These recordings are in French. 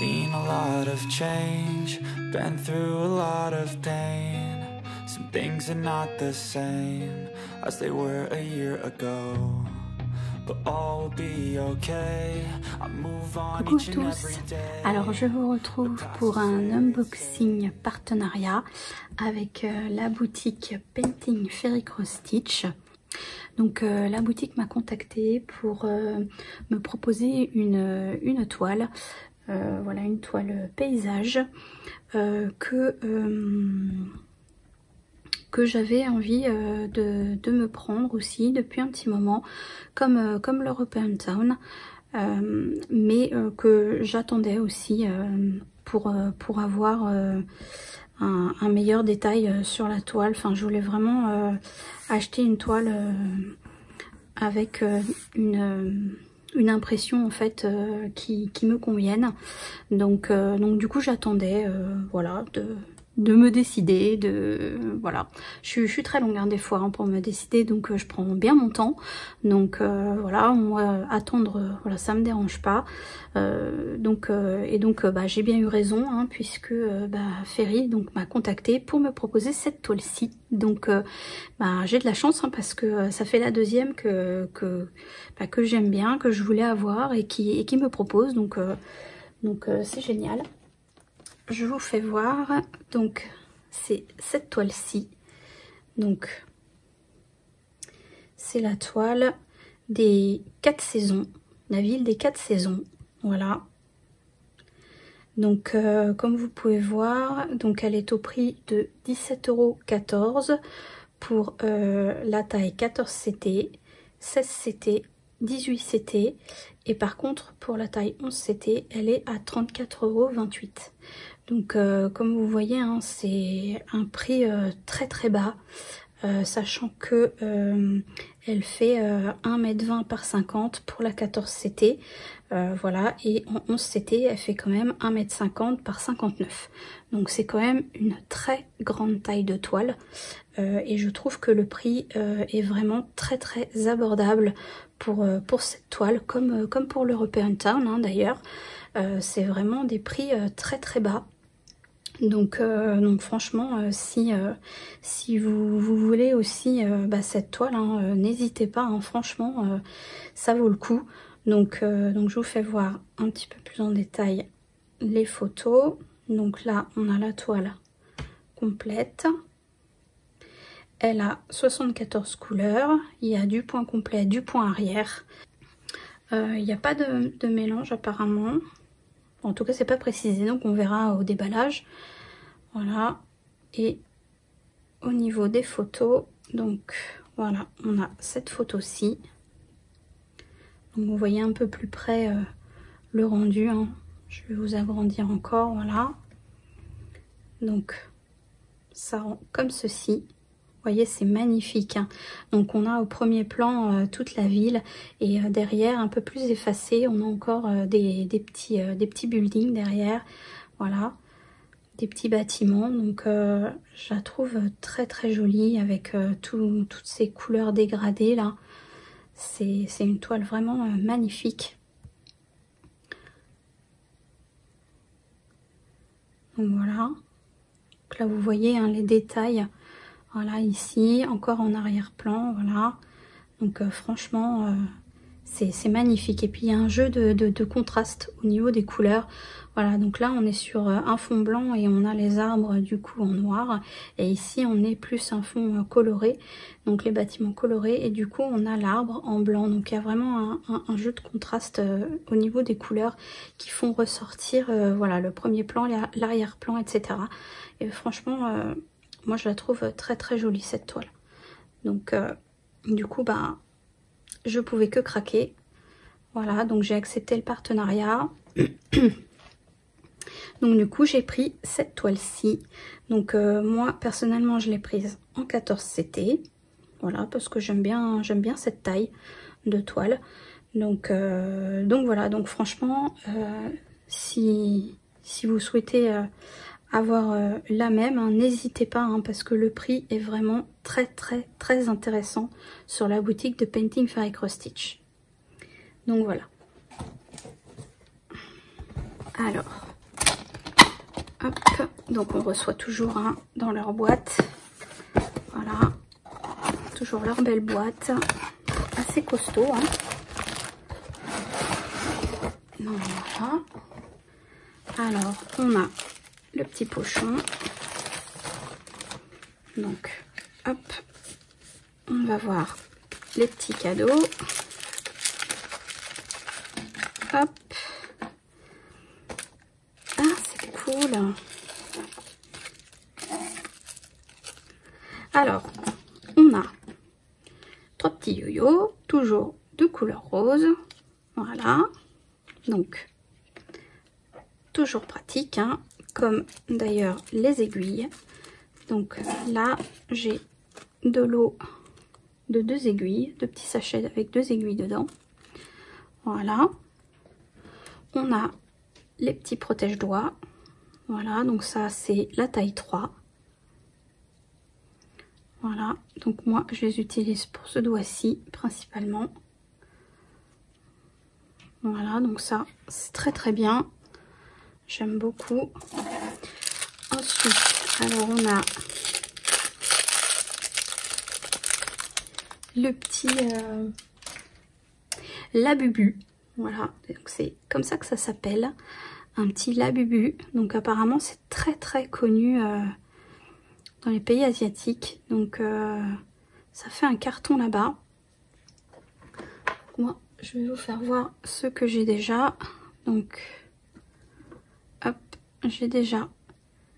Seen a lot of change, been through a lot of pain. Some things are not the same as they were a year ago. But all will be okay. I move on Coucou each and tous, every day. alors je vous retrouve pour un unboxing partenariat avec la boutique Painting Fairy Cross Stitch. Donc la boutique m'a contacté pour me proposer une toile, voilà, une toile paysage que j'avais envie de me prendre aussi depuis un petit moment, comme l'European Town, mais que j'attendais aussi pour avoir un meilleur détail sur la toile. Enfin, je voulais vraiment acheter une toile avec une impression en fait qui me convienne. Donc du coup j'attendais voilà de me décider, voilà. Je suis très longue hein, des fois hein, pour me décider, donc je prends bien mon temps. Donc voilà, moi attendre, voilà, ça me dérange pas. Donc j'ai bien eu raison hein, puisque Fairy donc m'a contacté pour me proposer cette toile-ci. Donc j'ai de la chance hein, parce que ça fait la deuxième que j'aime bien, que je voulais avoir et qui me propose. Donc c'est génial. Je vous fais voir, donc c'est cette toile-ci, donc c'est la toile des 4 saisons, la ville des 4 saisons, voilà. Donc comme vous pouvez voir, donc elle est au prix de 17,14 € pour la taille 14 CT, 16 CT, 18 CT, et par contre pour la taille 11 CT elle est à 34,28 €. Donc comme vous voyez hein, c'est un prix très très bas, sachant que elle fait 1,20 m par 50 pour la 14 CT, voilà, et en 11 CT elle fait quand même 1,50 m par 59. Donc c'est quand même une très grande taille de toile, et je trouve que le prix est vraiment très très abordable pour cette toile, comme pour l'European Town hein, d'ailleurs. C'est vraiment des prix très très bas. Donc franchement si vous voulez aussi cette toile hein, n'hésitez pas hein, franchement ça vaut le coup. Donc je vous fais voir un petit peu plus en détail les photos. Donc là on a la toile complète, elle a 74 couleurs, il y a du point complet, du point arrière, il n'y a pas de mélange apparemment. En tout cas, c'est pas précisé, donc on verra au déballage. Voilà. Et au niveau des photos, donc voilà, on a cette photo-ci. Donc vous voyez un peu plus près le rendu. Hein. Je vais vous agrandir encore, voilà. Donc ça rend comme ceci. Vous voyez, c'est magnifique. Hein. Donc on a au premier plan toute la ville, et derrière, un peu plus effacé, on a encore des petits buildings derrière. Voilà, des petits bâtiments. Donc je la trouve très très jolie avec toutes ces couleurs dégradées là. C'est une toile vraiment magnifique. Donc voilà. Donc là vous voyez hein, les détails. Voilà, ici, encore en arrière-plan, voilà. Donc franchement, c'est magnifique. Et puis il y a un jeu de contraste au niveau des couleurs. Voilà, donc là on est sur un fond blanc et on a les arbres du coup en noir. Et ici on est plus un fond coloré, donc les bâtiments colorés. Et du coup on a l'arbre en blanc. Donc il y a vraiment un jeu de contraste au niveau des couleurs qui font ressortir voilà, le premier plan, l'arrière-plan, etc. Et franchement... moi je la trouve très très jolie cette toile. Donc du coup je pouvais que craquer. Voilà, donc j'ai accepté le partenariat. Donc du coup j'ai pris cette toile-ci. Donc moi personnellement je l'ai prise en 14 CT. Voilà, parce que j'aime bien cette taille de toile. Donc voilà, donc franchement si vous souhaitez avoir la même, hein, n'hésitez pas hein, parce que le prix est vraiment très très très intéressant sur la boutique de Painting Fairy Cross Stitch. Donc voilà. Alors Hop, donc on reçoit toujours hein, dans leur boîte. Voilà, toujours leur belle boîte, assez costaud. Hein. Donc, voilà. Alors, on a le petit pochon. Donc, hop, on va voir les petits cadeaux. Hop. Ah, c'est cool. Alors, on a 3 petits yo-yo, toujours de couleur rose. Voilà. Donc, toujours pratique, hein, comme d'ailleurs les aiguilles. Donc là, j'ai de l'eau de 2 aiguilles, 2 petits sachets avec 2 aiguilles dedans. Voilà. On a les petits protège-doigts. Voilà, donc ça c'est la taille 3. Voilà, donc moi je les utilise pour ce doigt-ci principalement. Voilà, donc ça c'est très très bien. J'aime beaucoup. Ensuite, alors on a le petit Labubu. Voilà, donc c'est comme ça que ça s'appelle. Un petit Labubu. Donc apparemment c'est très très connu dans les pays asiatiques. Donc ça fait un carton là-bas. Moi je vais vous faire voir ce que j'ai déjà. Donc hop, j'ai déjà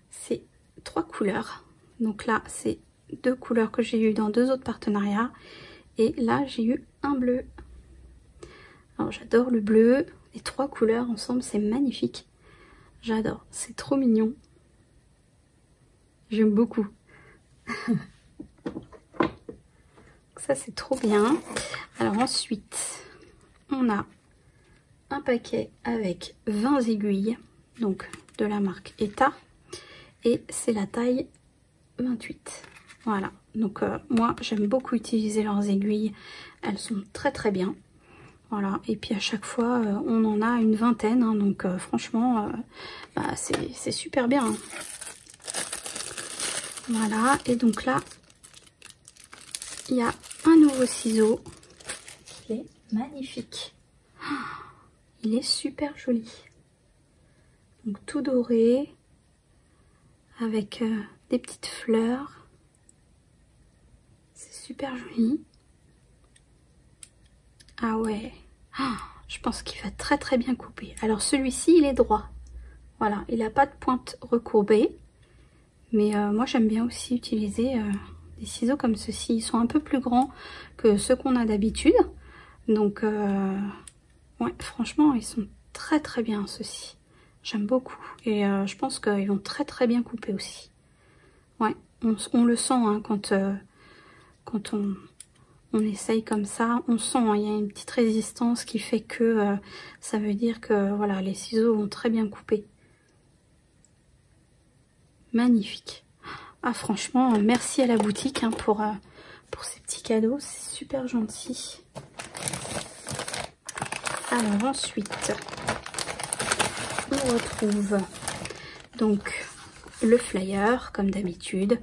ces 3 couleurs. Donc là c'est 2 couleurs que j'ai eu dans 2 autres partenariats. Et là j'ai eu un bleu. Alors j'adore le bleu. Les 3 couleurs ensemble c'est magnifique. J'adore, c'est trop mignon. J'aime beaucoup. Ça c'est trop bien. Alors ensuite on a un paquet avec 20 aiguilles. Donc de la marque ETA. Et c'est la taille 28. Voilà. Donc moi j'aime beaucoup utiliser leurs aiguilles. Elles sont très très bien. Voilà, et puis à chaque fois, on en a une vingtaine, hein, donc franchement, bah, c'est super bien. Hein. Voilà, et donc là, il y a un nouveau ciseau qui est magnifique. Oh, il est super joli. Donc tout doré, avec des petites fleurs. C'est super joli. Ah ouais. Oh, je pense qu'il va très très bien couper. Alors celui-ci il est droit. Voilà, il n'a pas de pointe recourbée. Mais moi j'aime bien aussi utiliser des ciseaux comme ceci. Ils sont un peu plus grands que ceux qu'on a d'habitude. Donc ouais, franchement ils sont très très bien ceux-ci. J'aime beaucoup. Et je pense qu'ils vont très très bien couper aussi. Ouais, on le sent hein, quand on essaye comme ça, on sent, hein, il y a une petite résistance qui fait que ça veut dire que voilà, les ciseaux vont très bien couper. Magnifique. Ah franchement, merci à la boutique hein, pour ces petits cadeaux, c'est super gentil. Alors ensuite, on retrouve donc le flyer comme d'habitude,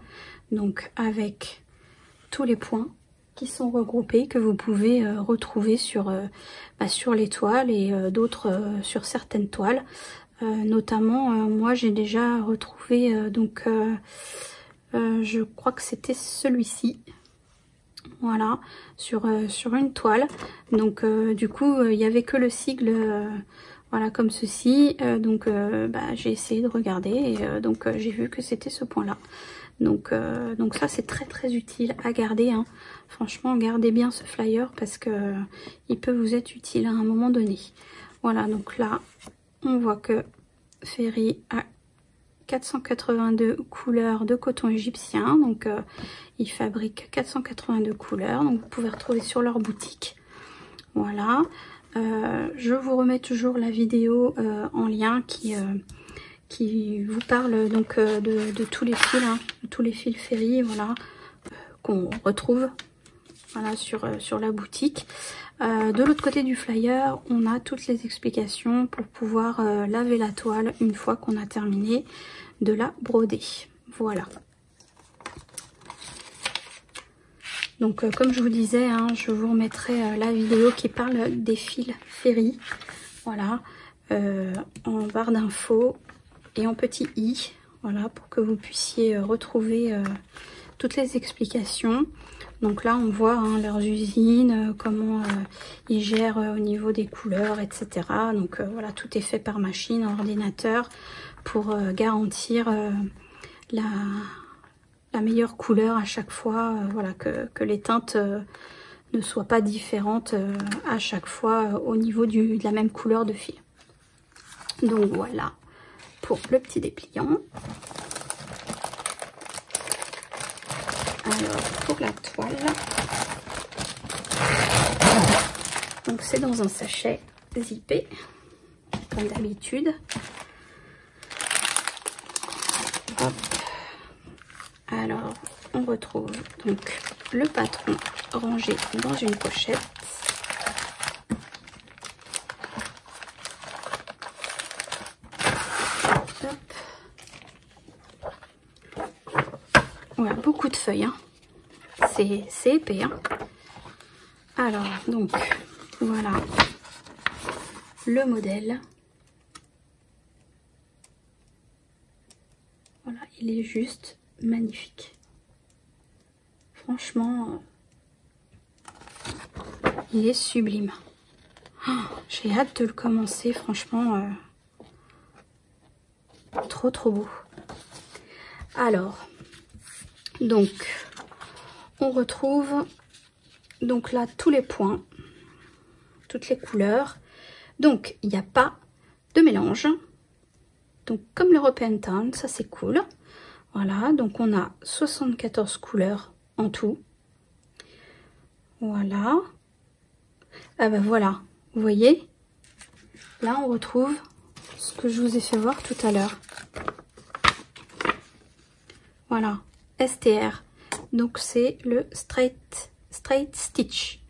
donc avec tous les points qui sont regroupés, que vous pouvez retrouver sur les toiles et d'autres sur certaines toiles. Notamment, moi j'ai déjà retrouvé, je crois que c'était celui-ci. Voilà, sur une toile. Donc du coup, il n'y avait que le sigle, voilà, comme ceci. J'ai essayé de regarder et j'ai vu que c'était ce point-là. Donc ça c'est très très utile à garder hein. Franchement gardez bien ce flyer parce que il peut vous être utile à un moment donné. Voilà, donc là on voit que Ferry a 482 couleurs de coton égyptien. Donc ils fabriquent 482 couleurs, donc vous pouvez retrouver sur leur boutique. Voilà, je vous remets toujours la vidéo en lien qui vous parle donc de tous les fils, hein, de tous les fils Ferry, voilà, qu'on retrouve voilà, sur la boutique. De l'autre côté du flyer, on a toutes les explications pour pouvoir laver la toile une fois qu'on a terminé. de la broder. Voilà. Donc comme je vous disais, hein, je vous remettrai la vidéo qui parle des fils Ferry. Voilà, en barre d'infos et en petit i. Voilà, pour que vous puissiez retrouver toutes les explications. Donc là, on voit hein, leurs usines, comment ils gèrent au niveau des couleurs, etc. Donc voilà, tout est fait par machine, ordinateur, pour garantir la meilleure couleur à chaque fois. Voilà, que les teintes ne soient pas différentes à chaque fois au niveau de la même couleur de fil. Donc voilà pour le petit dépliant. Alors pour la toile, donc c'est dans un sachet zippé comme d'habitude. Hop. Alors on retrouve donc le patron rangé dans une pochette. Voilà, beaucoup de feuilles, hein. C'est épais, hein. Alors, donc, voilà le modèle. Voilà, il est juste magnifique. Franchement, il est sublime. Oh, j'ai hâte de le commencer, franchement, trop beau. Alors, donc, on retrouve donc là tous les points, toutes les couleurs. Donc, il n'y a pas de mélange. Donc, comme l'European Town, ça c'est cool. Voilà, donc on a 74 couleurs en tout. Voilà. Ah ben voilà, vous voyez, là on retrouve ce que je vous ai fait voir tout à l'heure. Voilà, STR. Donc c'est le straight stitch.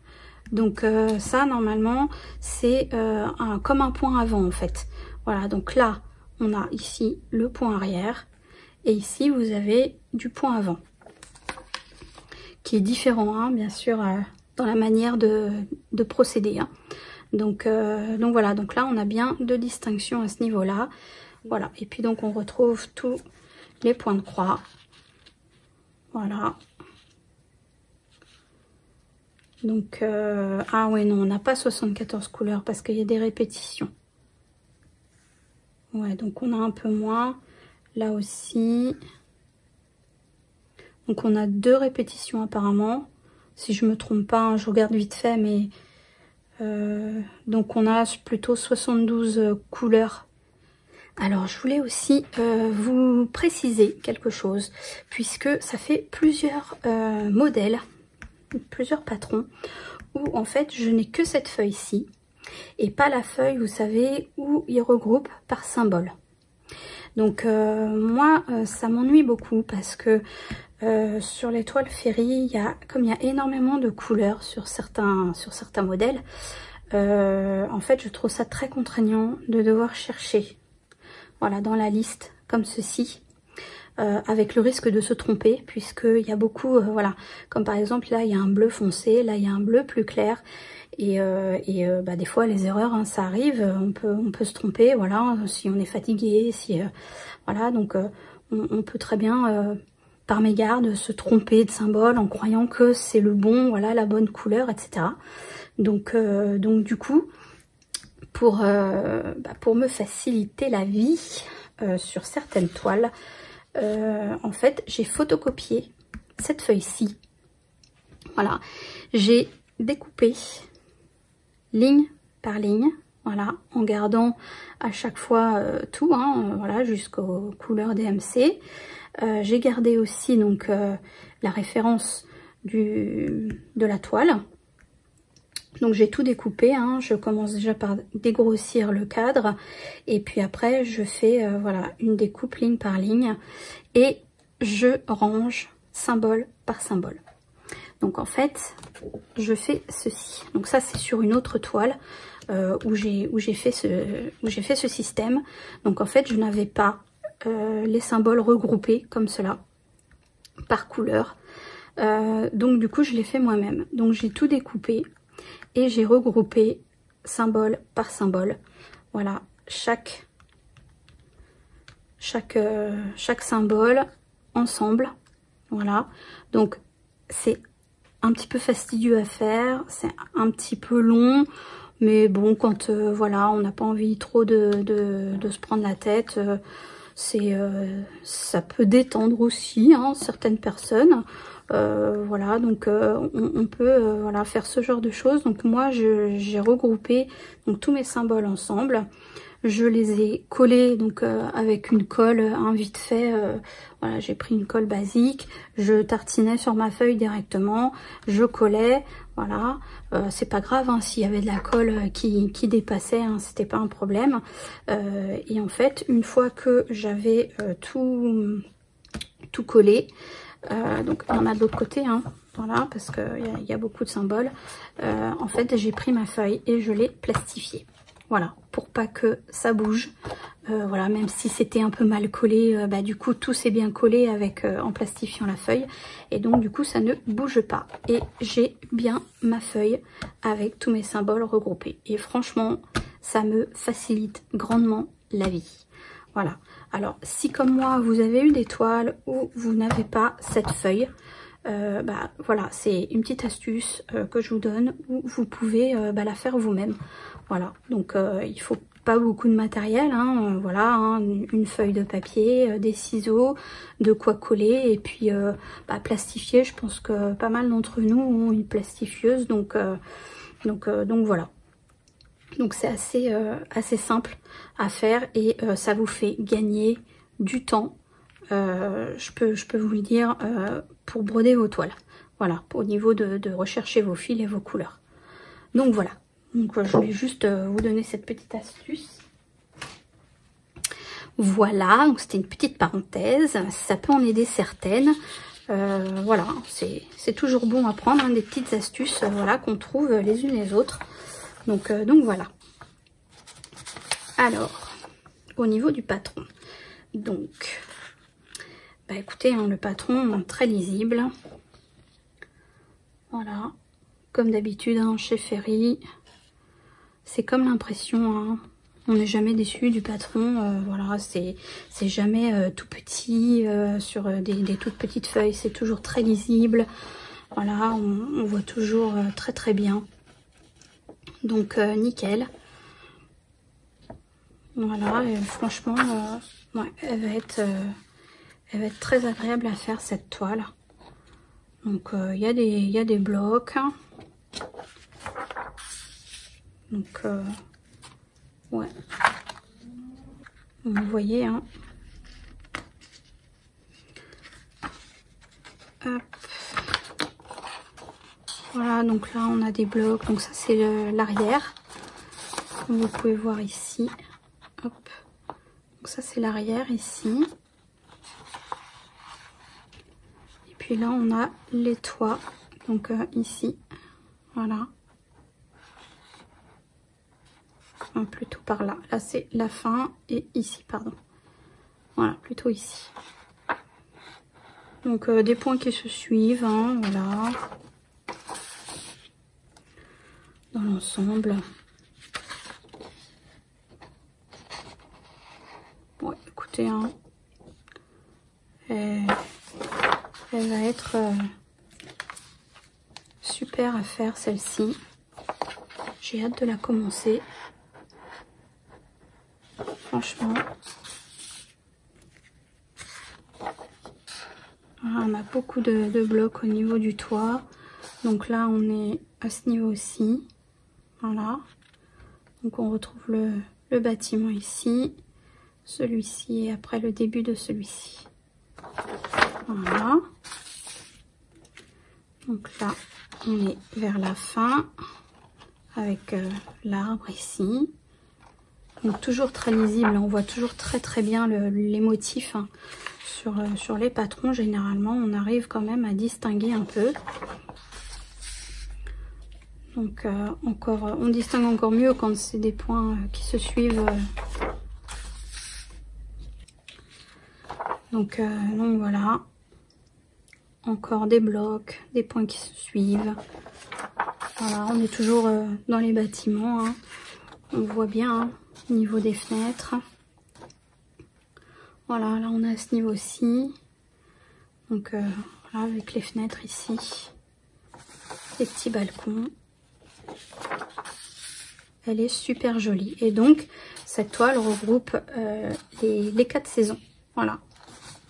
Donc ça normalement c'est comme un point avant en fait. Voilà, donc là on a ici le point arrière et ici vous avez du point avant qui est différent hein, bien sûr dans la manière de procéder hein. Donc voilà, donc là on a bien deux distinctions à ce niveau là. Voilà, et puis donc on retrouve tous les points de croix. Voilà. Donc, ah ouais, non, on n'a pas 74 couleurs parce qu'il y a des répétitions. Ouais, donc on a un peu moins. Là aussi. Donc on a 2 répétitions apparemment. Si je me trompe pas, hein, je regarde vite fait, mais... donc on a plutôt 72 couleurs. Alors je voulais aussi vous préciser quelque chose, puisque ça fait plusieurs modèles, plusieurs patrons, où en fait je n'ai que cette feuille-ci, et pas la feuille, vous savez, où ils regroupent par symbole. Donc moi ça m'ennuie beaucoup, parce que sur les toiles Ferry, comme il y a énormément de couleurs sur certains modèles, en fait je trouve ça très contraignant de devoir chercher. Voilà, dans la liste, comme ceci, avec le risque de se tromper, puisqu'il y a beaucoup, voilà, comme par exemple, là, il y a un bleu foncé, là, il y a un bleu plus clair, et bah, des fois, les erreurs, hein, ça arrive, on peut se tromper, voilà, si on est fatigué, si, voilà, donc, on peut très bien, par mégarde, se tromper de symbole en croyant que c'est le bon, voilà, la bonne couleur, etc. Donc du coup, pour me faciliter la vie sur certaines toiles, en fait j'ai photocopié cette feuille-ci. Voilà, j'ai découpé ligne par ligne, voilà, en gardant à chaque fois tout, hein, voilà, jusqu'aux couleurs DMC. J'ai gardé aussi donc la référence de la toile. Donc j'ai tout découpé, hein. Je commence déjà par dégrossir le cadre et puis après je fais voilà, une découpe ligne par ligne et je range symbole par symbole. Donc en fait je fais ceci. Donc ça c'est sur une autre toile où j'ai fait ce système. Donc en fait je n'avais pas les symboles regroupés comme cela, par couleur. Donc du coup je l'ai fait moi-même. Donc j'ai tout découpé et j'ai regroupé symbole par symbole. Voilà, chaque symbole ensemble. Voilà, donc c'est un petit peu fastidieux à faire, c'est un petit peu long, mais bon, quand voilà, on n'a pas envie trop de se prendre la tête, ça peut détendre aussi hein, certaines personnes. Voilà, donc on peut voilà, faire ce genre de choses. Donc moi j'ai regroupé donc tous mes symboles ensemble. Je les ai collés donc avec une colle vite fait. Voilà, j'ai pris une colle basique, je tartinais sur ma feuille directement, je collais. Voilà, c'est pas grave hein, s'il y avait de la colle qui dépassait, hein, c'était pas un problème. Et en fait, une fois que j'avais tout collé, donc il y en a de l'autre côté, hein, voilà, parce qu'il y a beaucoup de symboles. En fait, j'ai pris ma feuille et je l'ai plastifiée. Voilà, pour pas que ça bouge. Voilà, même si c'était un peu mal collé, bah, du coup tout s'est bien collé avec en plastifiant la feuille. Et donc du coup ça ne bouge pas. Et j'ai bien ma feuille avec tous mes symboles regroupés. Et franchement, ça me facilite grandement la vie. Voilà. Alors si comme moi vous avez eu des toiles où vous n'avez pas cette feuille, bah voilà, c'est une petite astuce que je vous donne où vous pouvez la faire vous-même. Voilà, donc il faut pas beaucoup de matériel, hein, voilà, hein, une feuille de papier, des ciseaux, de quoi coller et puis plastifier. Je pense que pas mal d'entre nous ont une plastifieuse, donc voilà. Donc c'est assez simple à faire et ça vous fait gagner du temps. Je peux vous le dire pour broder vos toiles. Voilà, au niveau de rechercher vos fils et vos couleurs. Donc voilà. Donc je voulais juste vous donner cette petite astuce. Voilà, donc c'était une petite parenthèse. Ça peut en aider certaines. Voilà, c'est toujours bon à prendre, hein, des petites astuces voilà, qu'on trouve les unes les autres. Donc voilà. Alors, au niveau du patron. Donc, bah écoutez, hein, le patron très lisible. Voilà, comme d'habitude hein, chez Ferry. C'est comme l'impression, hein. On n'est jamais déçu du patron, voilà, c'est jamais tout petit sur des toutes petites feuilles, c'est toujours très lisible, voilà, on voit toujours très bien, donc nickel. Voilà, et franchement, ouais, elle va être très agréable à faire cette toile. Donc il y a des blocs. Donc, ouais. Vous voyez, hein. Hop. Voilà, donc là, on a des blocs. Donc ça, c'est l'arrière. Comme vous pouvez voir ici. Hop. Donc ça, c'est l'arrière ici. Et puis là, on a les toits. Donc ici. Voilà. Plutôt par là. Là c'est la fin et ici, pardon. Voilà, plutôt ici. Donc des points qui se suivent, hein, voilà. Dans l'ensemble. Bon, écoutez, hein, elle va être super à faire celle-ci. J'ai hâte de la commencer. Franchement, voilà, on a beaucoup de blocs au niveau du toit. Donc là, on est à ce niveau-ci. Voilà. Donc on retrouve le bâtiment ici, celui-ci et après le début de celui-ci. Voilà. Donc là, on est vers la fin avec l'arbre ici. Donc toujours très lisible, on voit toujours très bien les motifs hein. Sur les patrons. Généralement on arrive quand même à distinguer un peu. Donc on distingue encore mieux quand c'est des points qui se suivent Donc voilà, encore des blocs, des points qui se suivent. Voilà, on est toujours dans les bâtiments, hein. On voit bien hein, au niveau des fenêtres. Voilà, là on est à ce niveau-ci. Donc voilà, avec les fenêtres ici, des petits balcons. Elle est super jolie. Et donc, cette toile regroupe les 4 saisons. Voilà.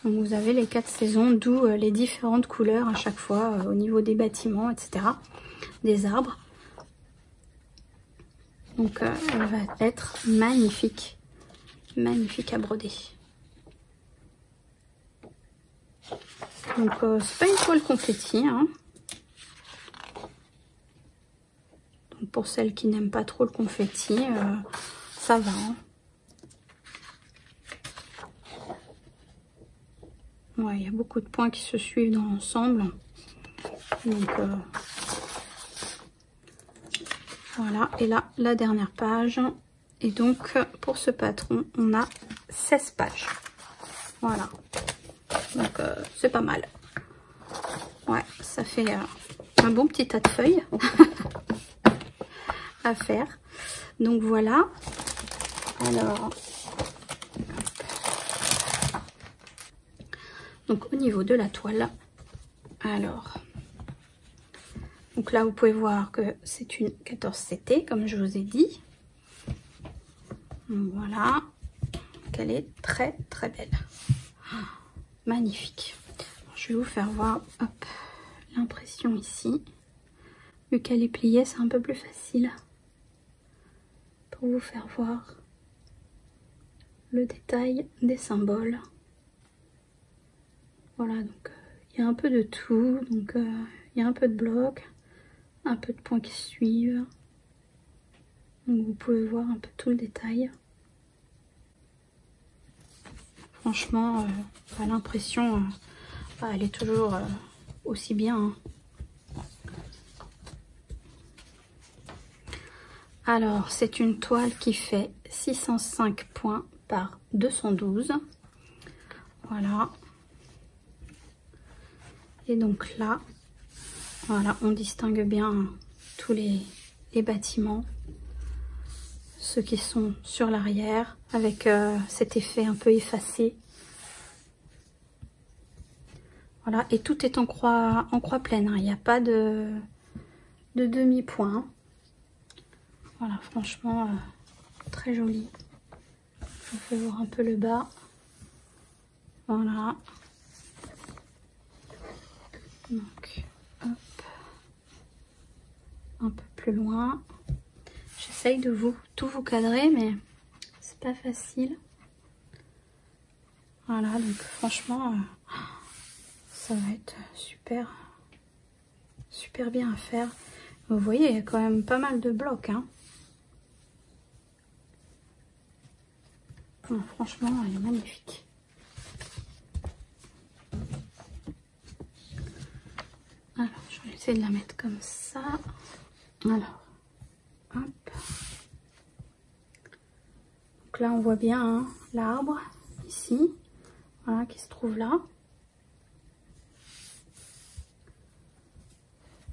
Donc, vous avez les 4 saisons, d'où les différentes couleurs à chaque fois au niveau des bâtiments, etc. Des arbres. Donc, elle va être magnifique. Magnifique à broder. Donc, c'est pas une toile confetti, hein. Pour celles qui n'aiment pas trop le confetti, ça va. Hein. Ouais, il y a beaucoup de points qui se suivent dans l'ensemble. Donc voilà. Et là, la dernière page. Et donc, pour ce patron, on a 16 pages. Voilà. Donc, c'est pas mal. Ouais, ça fait un bon petit tas de feuilles. À faire. Donc voilà. Alors donc au niveau de la toile, alors donc là vous pouvez voir que c'est une 14 CT comme je vous ai dit. Donc voilà, qu'elle est très très belle, magnifique. Alors, je vais vous faire voir l'impression ici. Vu qu'elle est pliée, c'est un peu plus facile pour vous faire voir le détail des symboles. Voilà, donc il y a un peu de tout, donc il y a un peu de blocs, un peu de points qui suivent. Donc vous pouvez voir un peu tout le détail. Franchement, l'impression, elle est toujours aussi bien. Hein. Alors, c'est une toile qui fait 605 points par 212. Voilà. Et donc là, voilà, on distingue bien tous les bâtiments. Ceux qui sont sur l'arrière, avec cet effet un peu effacé. Voilà, et tout est en croix pleine. Hein. Il n'y a pas de demi-point. Voilà, franchement, très joli. Je vous fais voir un peu le bas. Voilà. Donc, hop. Un peu plus loin. J'essaye de tout vous cadrer, mais c'est pas facile. Voilà, donc franchement, ça va être super bien à faire. Vous voyez, il y a quand même pas mal de blocs, hein. Non, franchement, elle est magnifique. Alors, je vais essayer de la mettre comme ça. Alors, hop. Donc là, on voit bien hein, l'arbre, ici, voilà, qui se trouve là.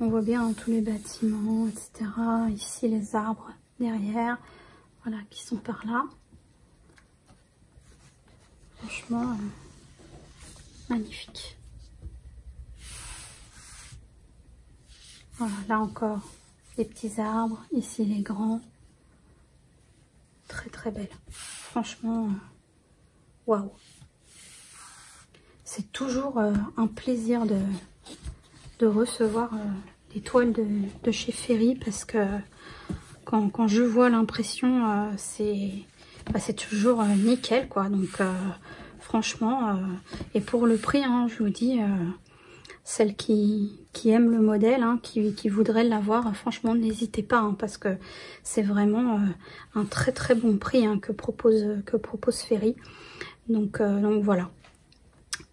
On voit bien hein, tous les bâtiments, etc. Ici, les arbres derrière, voilà, qui sont par là. Franchement, magnifique. Voilà, là encore, les petits arbres, ici les grands. Très très belle. Franchement, waouh. C'est toujours un plaisir de recevoir des toiles de chez Ferry parce que quand je vois l'impression, c'est toujours nickel quoi. Donc franchement, et pour le prix, hein, je vous dis, celles qui aiment le modèle, hein, qui voudraient l'avoir, franchement n'hésitez pas hein, parce que c'est vraiment un très très bon prix hein, que propose Ferry. Donc voilà.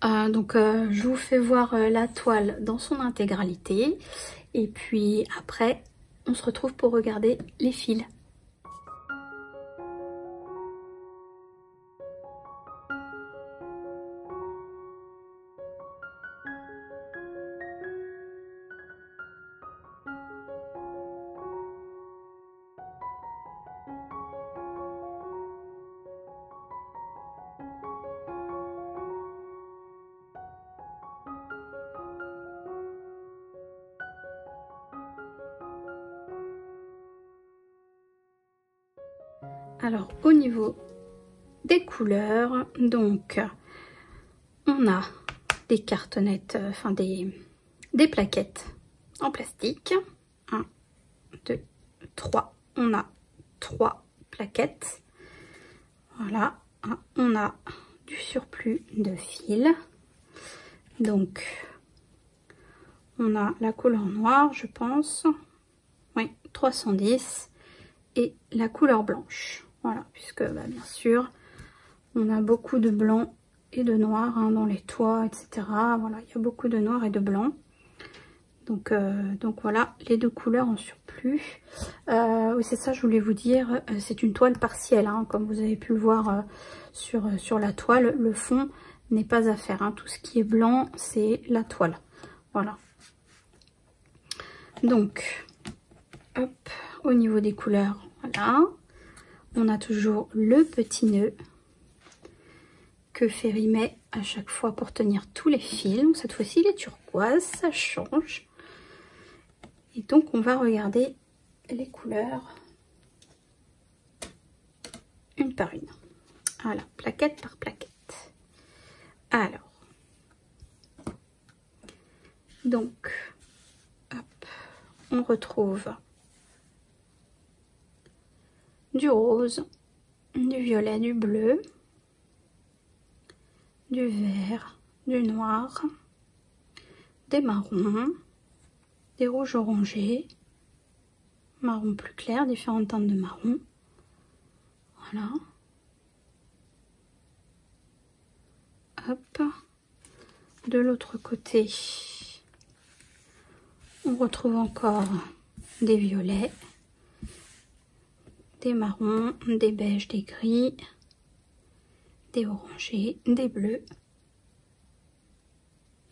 Je vous fais voir la toile dans son intégralité et puis après on se retrouve pour regarder les fils. Alors au niveau des couleurs, donc on a des cartonnettes, enfin des plaquettes en plastique. 1, 2, 3. On a 3 plaquettes. Voilà. On a du surplus de fil. Donc on a la couleur noire, je pense. Oui, 310. Et la couleur blanche. Voilà, puisque bah, bien sûr, on a beaucoup de blanc et de noir hein, dans les toits, etc. Voilà, il y a beaucoup de noir et de blanc. Donc voilà, les deux couleurs en surplus. Oui, c'est ça, je voulais vous dire, c'est une toile partielle, hein, comme vous avez pu le voir sur la toile. Le fond n'est pas à faire, hein. Tout ce qui est blanc, c'est la toile. Voilà. Donc, hop, au niveau des couleurs, voilà. On a toujours le petit nœud que Ferry met à chaque fois pour tenir tous les fils. Donc cette fois-ci, il est turquoise, ça change. Et donc, on va regarder les couleurs une par une. Voilà, plaquette par plaquette. Alors, donc, hop, on retrouve du rose, du violet, du bleu, du vert, du noir, des marrons, des rouges orangés, marron plus clair, différentes teintes de marron. Voilà. Hop. De l'autre côté, on retrouve encore des violets, des marrons, des beiges, des gris, des orangés, des bleus.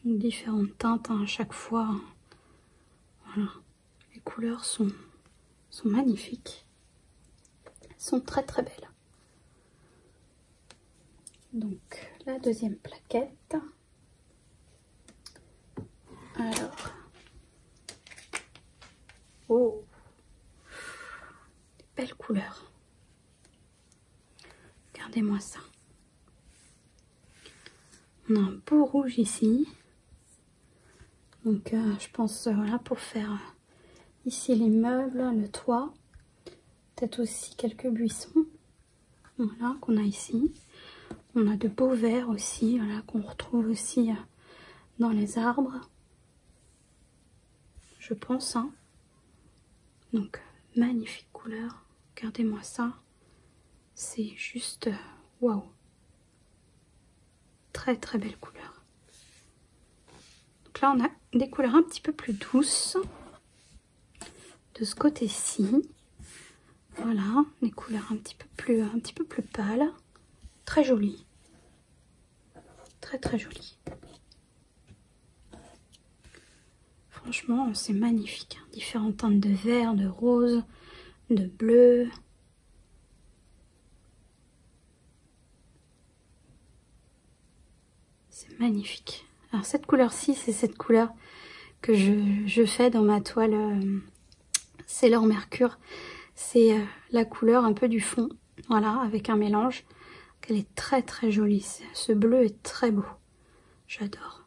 Différentes teintes hein, à chaque fois. Voilà. Les couleurs sont magnifiques. Elles sont très très belles. Donc la deuxième plaquette. Alors. Oh. Des belles couleurs. Regardez-moi ça. On a un beau rouge ici. Donc je pense voilà pour faire ici les meubles, le toit. Peut-être aussi quelques buissons. Voilà qu'on a ici. On a de beaux verts aussi, voilà, qu'on retrouve aussi dans les arbres. Je pense, hein. Donc, magnifique couleur. Regardez-moi ça. C'est juste waouh. Très très belle couleur. Donc là, on a des couleurs un petit peu plus douces. De ce côté-ci. Voilà, des couleurs un petit peu plus pâles. Très jolie. Très très jolie. Franchement, c'est magnifique. Hein. Différentes teintes de vert, de rose, de bleu. C'est magnifique. Alors cette couleur-ci, c'est cette couleur que je fais dans ma toile Sailor Mercure. C'est la couleur un peu du fond. Voilà, avec un mélange. Elle est très très jolie. Ce bleu est très beau. J'adore.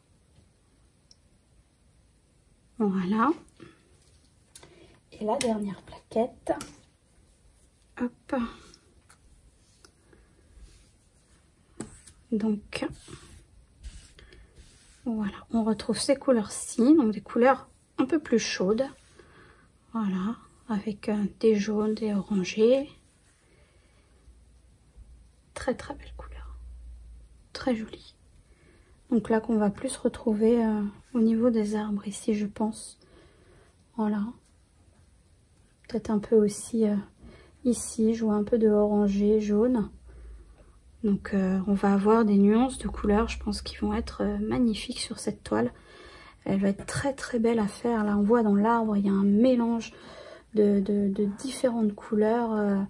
Voilà. Et la dernière plaquette. Hop. Donc, voilà. On retrouve ces couleurs-ci. Donc, des couleurs un peu plus chaudes. Voilà. Avec des jaunes, des orangés. Très très belle couleur. Très jolie. Donc là qu'on va plus retrouver au niveau des arbres ici, je pense. Voilà. Peut-être un peu aussi ici, je vois un peu de orangé, jaune. Donc on va avoir des nuances de couleurs, je pense, qui vont être magnifiques sur cette toile. Elle va être très très belle à faire. Là on voit dans l'arbre, il y a un mélange de différentes couleurs.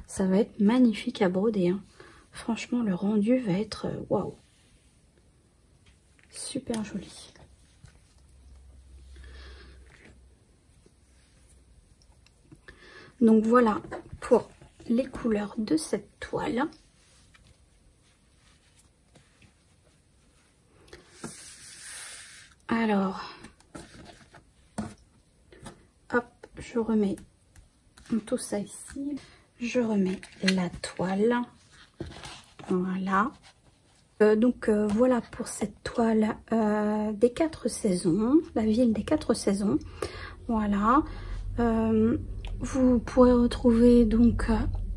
Ça va être magnifique à broder. Hein. Franchement, le rendu va être waouh. Super joli. Donc voilà pour les couleurs de cette toile. Alors, hop, je remets tout ça ici. Je remets la toile. Voilà. Voilà pour cette toile des 4 saisons, la ville des 4 saisons. Voilà. Vous pourrez retrouver donc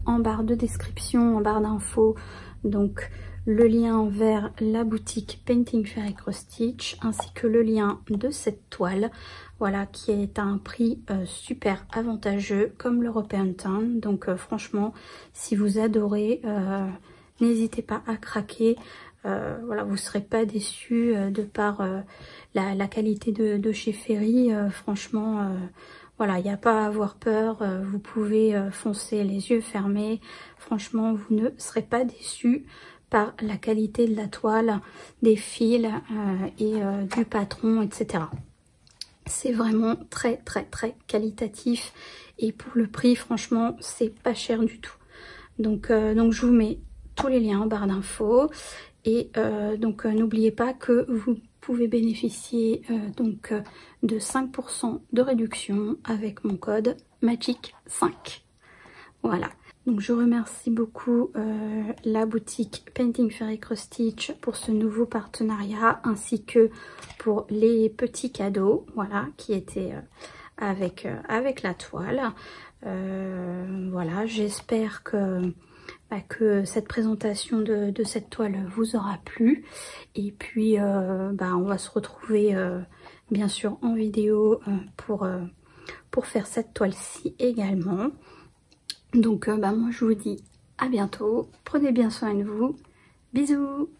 en barre de description, en barre d'infos, donc le lien vers la boutique Painting Fairy Cross Stitch ainsi que le lien de cette toile, voilà, qui est à un prix super avantageux comme l'European Town. Donc franchement, si vous adorez, n'hésitez pas à craquer. Voilà, vous ne serez pas déçus de par la qualité de chez Fairy. Franchement, voilà, il n'y a pas à avoir peur. Vous pouvez foncer les yeux fermés. Franchement, vous ne serez pas déçus par la qualité de la toile, des fils et du patron, etc. C'est vraiment très très très qualitatif et pour le prix, franchement, c'est pas cher du tout. Donc je vous mets tous les liens en barre d'infos et n'oubliez pas que vous pouvez bénéficier de 5% de réduction avec mon code MAGIC5. Voilà. Donc je remercie beaucoup la boutique Painting Fairy Cross Stitch pour ce nouveau partenariat ainsi que pour les petits cadeaux, voilà, qui étaient avec la toile. Voilà, j'espère que cette présentation de cette toile vous aura plu. Et puis on va se retrouver bien sûr en vidéo pour faire cette toile-ci également. Donc moi je vous dis à bientôt, prenez bien soin de vous, bisous.